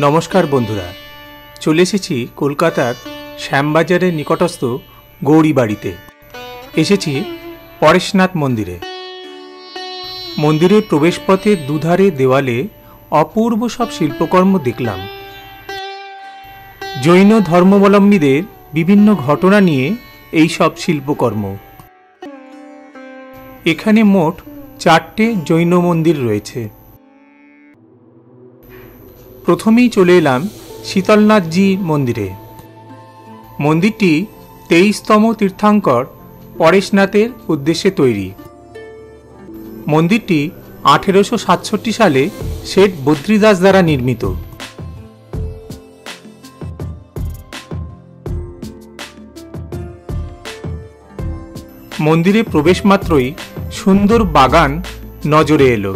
নমস্কার বন্ধুরা, চলে এসেছি কলকাতার শ্যামবাজারের নিকটস্থ গৌরী বাড়িতে। এসেছি পরেশনাথ মন্দিরে। মন্দিরের প্রবেশপথের দুধারে দেওয়ালে অপূর্ব সব শিল্পকর্ম দেখলাম। জৈন ধর্মাবলম্বীদের বিভিন্ন ঘটনা নিয়ে এই সব শিল্পকর্ম। এখানে মোট 4টে জৈন মন্দির রয়েছে। প্রথমেই চলে এলাম শীতলনাথজি মন্দিরে। মন্দিরটি 23তম তীর্থঙ্কর পরেশনাথের উদ্দেশ্যে তৈরি। মন্দিরটি 1867 সালে শেঠ বদ্রীদাস দ্বারা নির্মিত। মন্দিরে প্রবেশ মাত্রই সুন্দর বাগান নজরে এলো।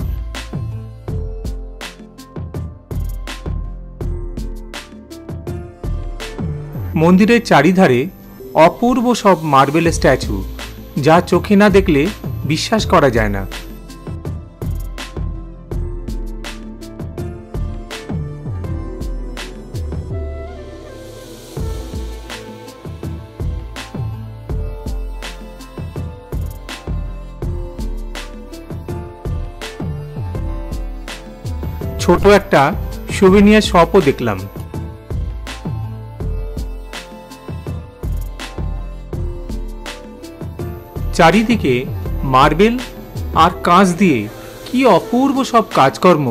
মন্দিরের চারিধারে অপূর্ব সব মার্বেল স্ট্যাচু, যা চোখে না দেখলে বিশ্বাস করা যায় না। ছোট একটা সুভিনিয়ার শপও দেখলাম। চারিদিকে মার্বেল আর কাঁচ দিয়ে কি অপূর্ব সব কাজকর্ম।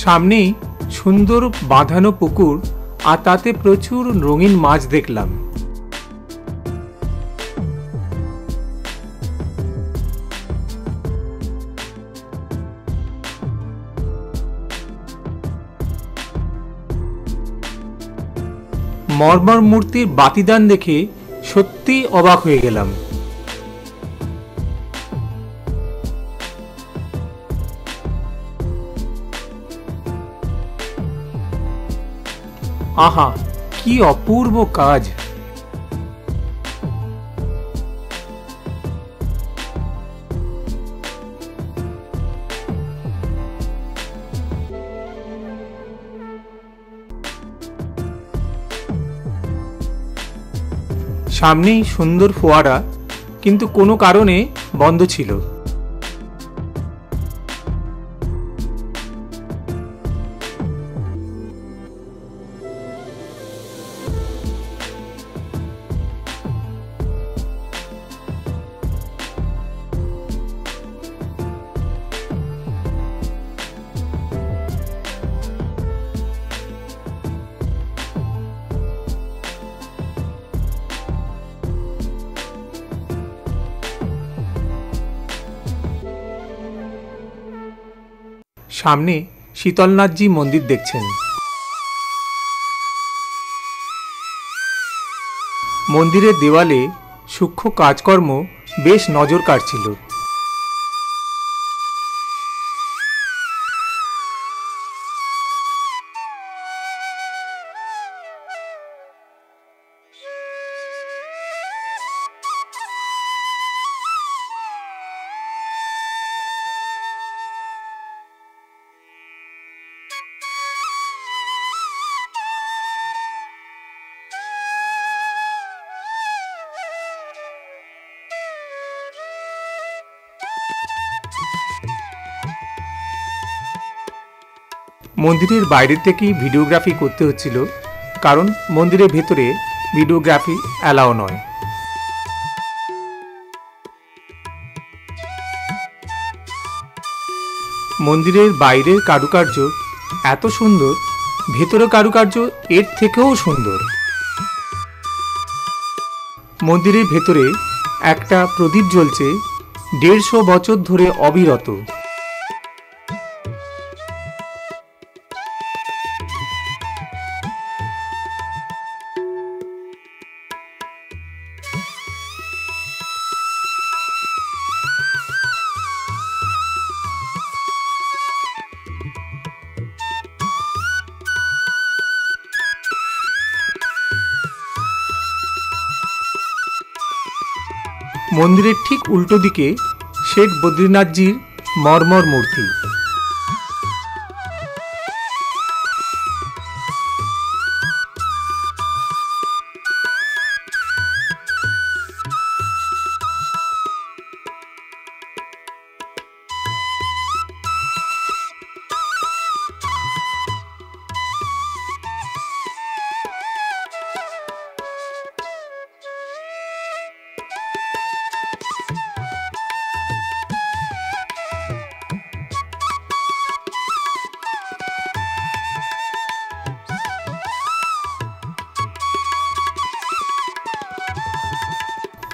সামনেই সুন্দর বাঁধানো পুকুর, আর তাতে প্রচুর রঙিন মাছ দেখলাম। মর্মর মূর্তির বাতিদান দেখে সত্যি অবাক হয়ে গেলাম। আহা, কি অপূর্ব কাজ! সামনেই সুন্দর ফোয়ারা, কিন্তু কোনো কারণে বন্ধ ছিল। সামনে শীতলনাথজি মন্দির দেখছেন। মন্দিরের দেওয়ালে সূক্ষ্ম কাজকর্ম বেশ নজর কাড়ছিল। মন্দিরের বাইরে থেকেই ভিডিওগ্রাফি করতে হচ্ছিল, কারণ মন্দিরের ভেতরে ভিডিওগ্রাফি অ্যালাউ নয়। মন্দিরের বাইরের কারুকার্য এত সুন্দর, ভেতরের কারুকার্য এর থেকেও সুন্দর। মন্দিরের ভেতরে একটা প্রদীপ জ্বলছে 150 বছর ধরে অবিরত। মন্দিরের ঠিক উল্টো দিকে শেঠ বদ্রীনাথজির মর্মর মূর্তি।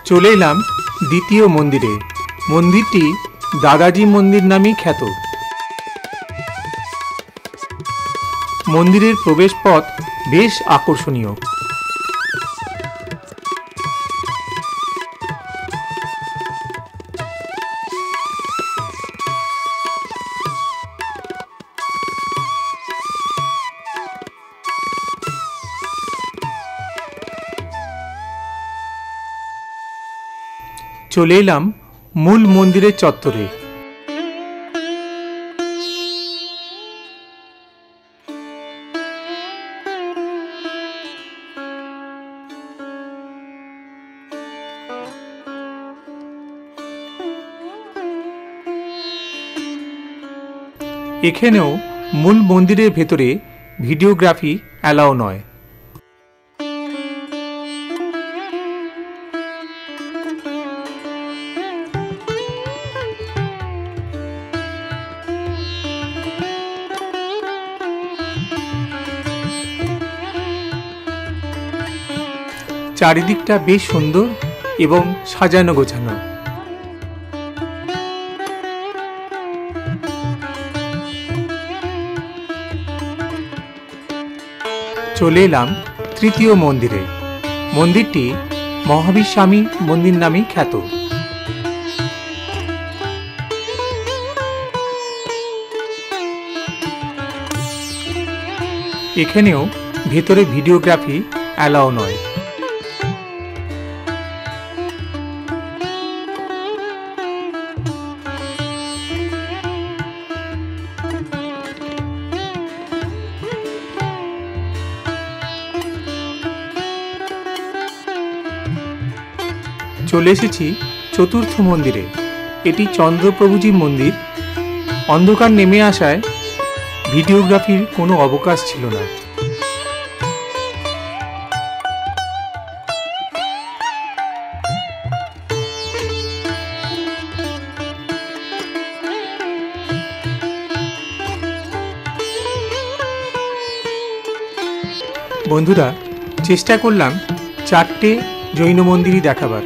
চলে এলাম দ্বিতীয় মন্দিরে। মন্দিরটি দাদাজি মন্দির নামেই খ্যাত। মন্দিরের প্রবেশপথ বেশ আকর্ষণীয়। চলে এলাম মূল মন্দিরের চত্বরে। এখানেও মূল মন্দিরের ভেতরে ভিডিওগ্রাফি অ্যালাউ নয়। চারিদিকটা বেশ সুন্দর এবং সাজানো গোছানো। চলে এলাম তৃতীয় মন্দিরে। মন্দিরটি মহাবীর স্বামী মন্দির নামেই খ্যাত। এখানেও ভেতরে ভিডিওগ্রাফি অ্যালাউ নয়। চলে এসেছি চতুর্থ মন্দিরে। এটি চন্দ্রপ্রভুজির মন্দির। অন্ধকার নেমে আসায় ভিডিওগ্রাফির কোনো অবকাশ ছিল না। বন্ধুরা, চেষ্টা করলাম 4টে জৈন মন্দিরই দেখাবার।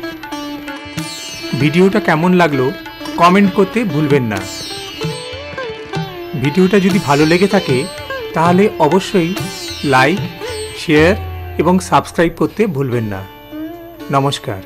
ভিডিওটা কেমন লাগলো কমেন্ট করতে ভুলবেন না। ভিডিওটা যদি ভালো লেগে থাকে তাহলে অবশ্যই লাইক, শেয়ার এবং সাবস্ক্রাইব করতে ভুলবেন না। নমস্কার।